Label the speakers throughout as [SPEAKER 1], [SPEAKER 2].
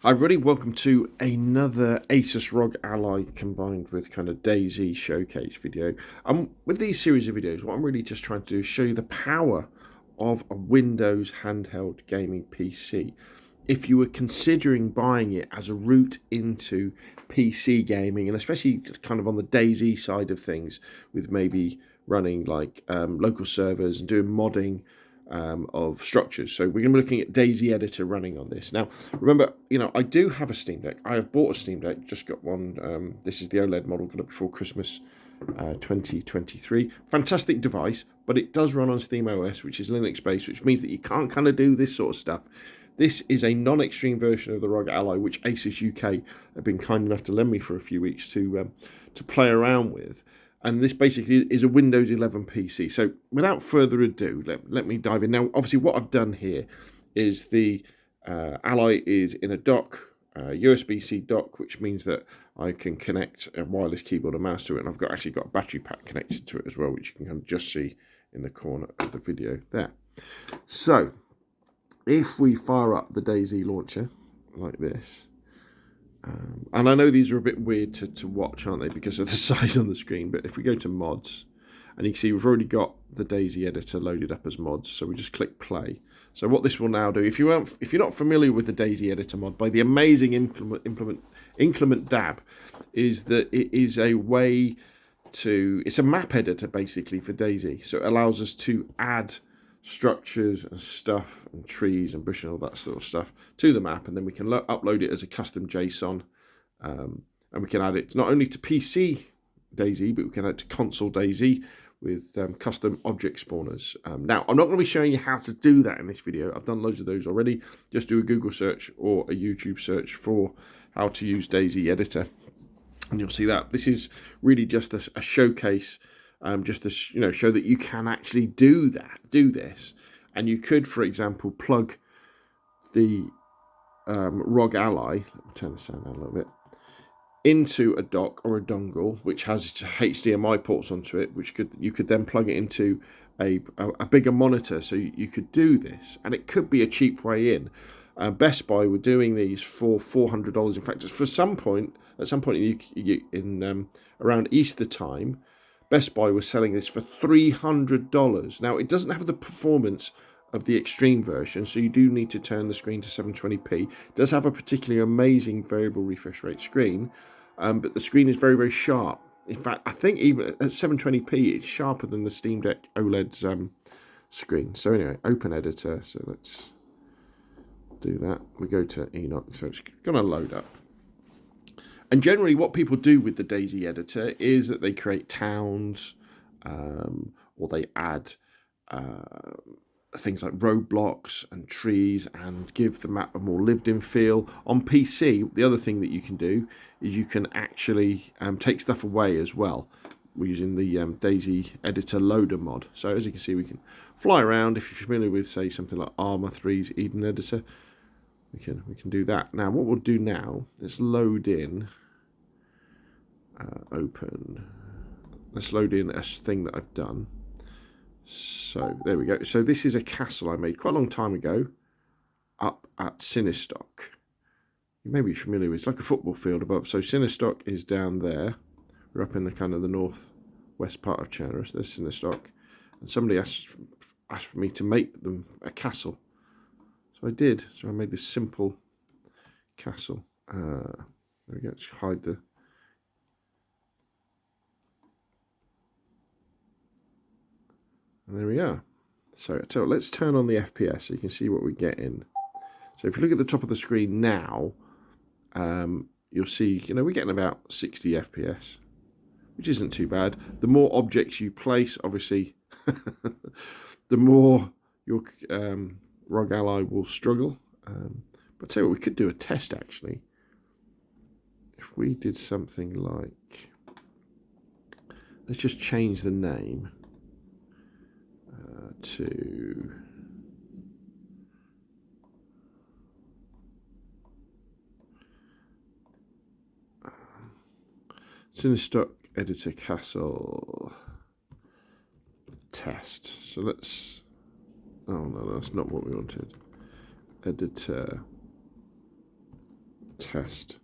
[SPEAKER 1] Hi everybody, welcome to another Asus Rog Ally combined with kind of DayZ showcase video. With these series of videos, what I'm really just trying to do is show you the power of a Windows handheld gaming PC. If you were considering buying it as a route into PC gaming, and especially kind of on the DayZ side of things, with maybe running like local servers and doing modding of structures. So we're going to be looking at DayZ Editor running on this. Now, remember, I do have a Steam Deck. I have bought a Steam Deck, just got one. This is the OLED model, got it before Christmas 2023. Fantastic device, but it does run on Steam OS, which is Linux-based, which means that you can't kind of do this sort of stuff. This is a non-extreme version of the Rog Ally, which Asus UK have been kind enough to lend me for a few weeks to play around with. And this basically is a Windows 11 PC. So without further ado, let me dive in. Now, obviously, what I've done here is the Ally is in a dock, USB-C dock, which means that I can connect a wireless keyboard and mouse to it. And I've actually got a battery pack connected to it as well, which you can kind of just see in the corner of the video there. So if we fire up the DayZ launcher like this, and I know these are a bit weird to watch, aren't they, because of the size on the screen, but if we go to mods, and you can see we've already got the DayZ editor loaded up as mods, so we just click play. So what this will now do, if you're not familiar with the DayZ Editor Mod by the amazing Inclement Dab, is that it is a way to, it's a map editor basically for DayZ, so it allows us to add structures and stuff and trees and bush and all that sort of stuff to the map, and then we can upload it as a custom JSON, and we can add it not only to PC DayZ, but we can add it to console DayZ with custom object spawners. Now, I'm not going to be showing you how to do that in this video. I've done loads of those already. Just do a Google search or a YouTube search for how to use DayZ Editor, and you'll see that. This is really just a showcase, just to show that you can actually do this, and you could, for example, plug the Rog Ally. Let me turn the sound down a little bit, into a dock or a dongle which has HDMI ports onto it, which you could then plug it into a bigger monitor. So you could do this, and it could be a cheap way in. Best Buy were doing these for $400. In fact, at some point in around Easter time, Best Buy was selling this for $300. Now, it doesn't have the performance of the extreme version, so you do need to turn the screen to 720p. It does have a particularly amazing variable refresh rate screen, but the screen is very, very sharp. In fact, I think even at 720p, it's sharper than the Steam Deck OLED's screen. So anyway, open editor. So let's do that. We go to Enoch, so it's going to load up. And generally what people do with the DayZ editor is that they create towns, or they add things like roadblocks and trees and give the map a more lived-in feel. On PC, the other thing that you can do is you can actually take stuff away as well. We're using the DayZ Editor Loader mod. So as you can see, we can fly around. If you're familiar with, say, something like Arma 3's Eden Editor, we can do that. Now, what we'll do now, let's load in, open. Let's load in a thing that I've done. So there we go. So this is a castle I made quite a long time ago up at Sinistock. You may be familiar with it. It's like a football field above. So Sinistock is down there. We're up in the kind of the northwest part of China. So there's Sinistock. And somebody asked for me to make them a castle. So I did. So I made this simple castle. There we go. Let's hide the... And there we are. So let's turn on the FPS so you can see what we get in. So if you look at the top of the screen now, you'll see, we're getting about 60 FPS, which isn't too bad. The more objects you place, obviously, the more your Rog Ally will struggle. But tell you what, we could do a test actually. If we did something like, let's just change the name to Sinistock Editor Castle Test. So let's, oh no, that's not what we wanted. Editor test.dze.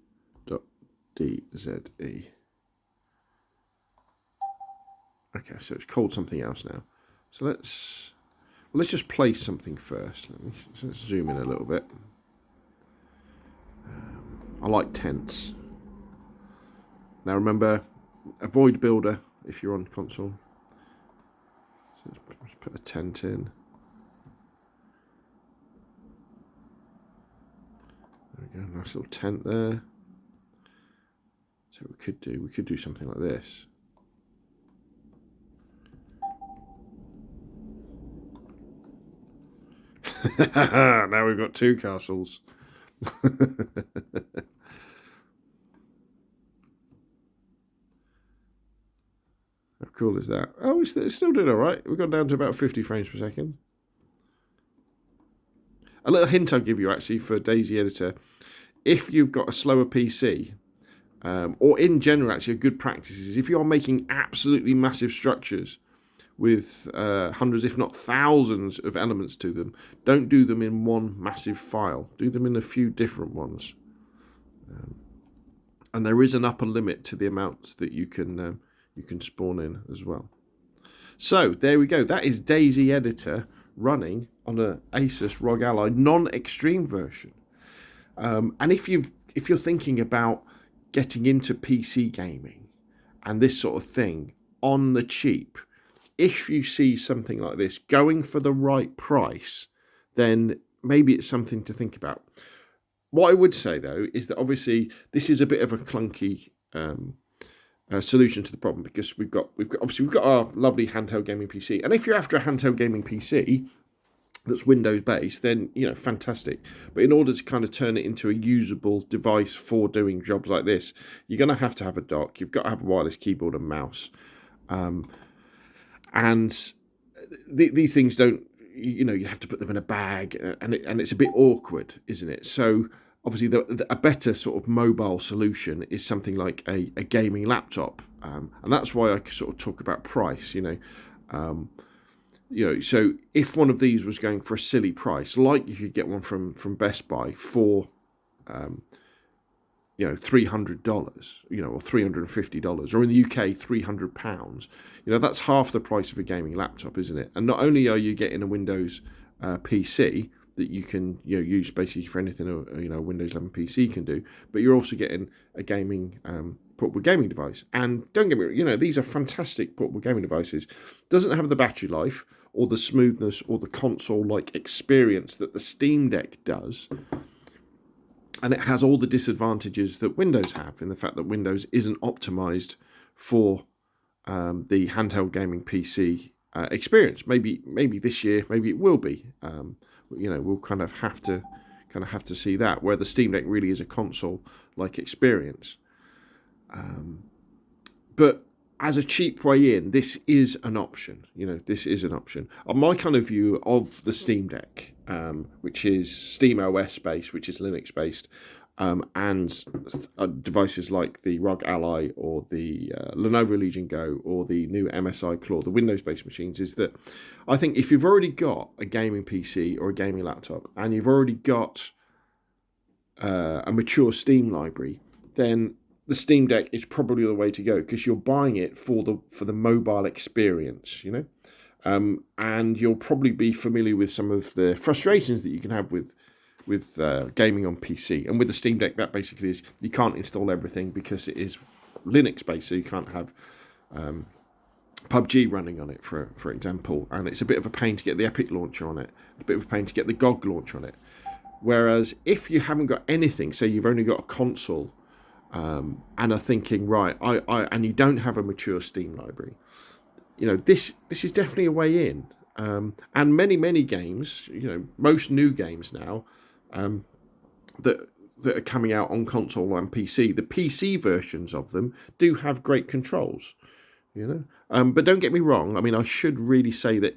[SPEAKER 1] Okay, so it's called something else now. So let's just place something first. Let's zoom in a little bit. I like tents. Now remember, avoid builder if you're on console. So let's put a tent in. There we go, nice little tent there. So we could do something like this. Now we've got two castles. How cool is that? Oh, it's still doing all right. We've gone down to about 50 frames per second. A little hint I'll give you actually for DayZ Editor. If you've got a slower PC, or in general actually a good practice is if you are making absolutely massive structures with hundreds if not thousands of elements to them, don't do them in one massive file. Do them in a few different ones. And there is an upper limit to the amounts that you can spawn in as well. So there we go. That is DayZ Editor running on an Asus Rog Ally non-extreme version. And if you're thinking about getting into PC gaming and this sort of thing on the cheap, if you see something like this going for the right price, then maybe it's something to think about. What I would say though is that obviously this is a bit of a clunky solution to the problem, because we've got our lovely handheld gaming PC, and if you're after a handheld gaming PC that's Windows based, then fantastic. But in order to kind of turn it into a usable device for doing jobs like this, you're going to have a dock. You've got to have a wireless keyboard and mouse, and these things don't. You have to put them in a bag, and it's a bit awkward, isn't it? So obviously, a better sort of mobile solution is something like a gaming laptop, and that's why I sort of talk about price. So if one of these was going for a silly price, like you could get one from Best Buy for, $300, or $350, or in the UK £300, that's half the price of a gaming laptop, isn't it? And not only are you getting a Windows PC that you can use basically for anything a Windows 11 PC can do, but you're also getting a gaming portable gaming device. And don't get me wrong, these are fantastic portable gaming devices. Doesn't have the battery life or the smoothness or the console-like experience that the Steam Deck does. And it has all the disadvantages that Windows have, in the fact that Windows isn't optimized for the handheld gaming PC experience. Maybe this year, maybe it will be. We'll kind of have to see that, where the Steam Deck really is a console-like experience. But as a cheap way in, this is an option. This is an option. On my kind of view of the Steam Deck, which is Steam OS based, which is Linux based, and devices like the Rog Ally or the Lenovo Legion Go or the new MSI Claw, the Windows-based machines, is that I think if you've already got a gaming PC or a gaming laptop and you've already got a mature Steam library, then the Steam Deck is probably the way to go, because you're buying it for the mobile experience, and you'll probably be familiar with some of the frustrations that you can have with gaming on PC. And with the Steam Deck, that basically is you can't install everything because it is Linux based, so you can't have PUBG running on it, for example, and it's a bit of a pain to get the Epic launcher on it, a bit of a pain to get the GOG launcher on it. Whereas if you haven't got anything, say you've only got a console, and are thinking, right, and you don't have a mature Steam library, this is definitely a way in. And many games, most new games now, that are coming out on console and PC, the PC versions of them do have great controls, But don't get me wrong. I mean, I should really say that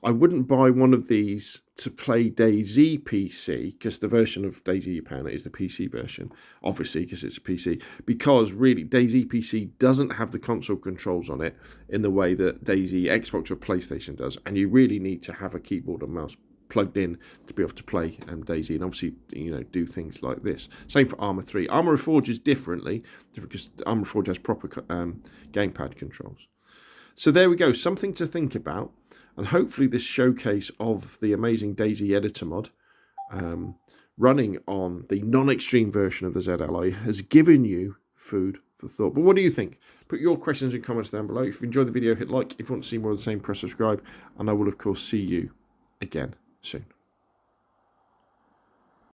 [SPEAKER 1] I wouldn't buy one of these to play DayZ PC, because the version of DayZ you're paying is the PC version, obviously, because it's a PC. Because really, DayZ PC doesn't have the console controls on it in the way that DayZ Xbox or PlayStation does, and you really need to have a keyboard and mouse plugged in to be able to play DayZ, and obviously, you know, do things like this. Same for Arma 3. Arma Reforges differently because Arma Reforge has proper gamepad controls. So there we go, something to think about, and hopefully this showcase of the amazing DayZ Editor Mod running on the non-extreme version of the Z Ally has given you food for thought. But what do you think? Put your questions and comments down below. If you enjoyed the video, hit like. If you want to see more of the same, press subscribe, and I will of course see you again soon.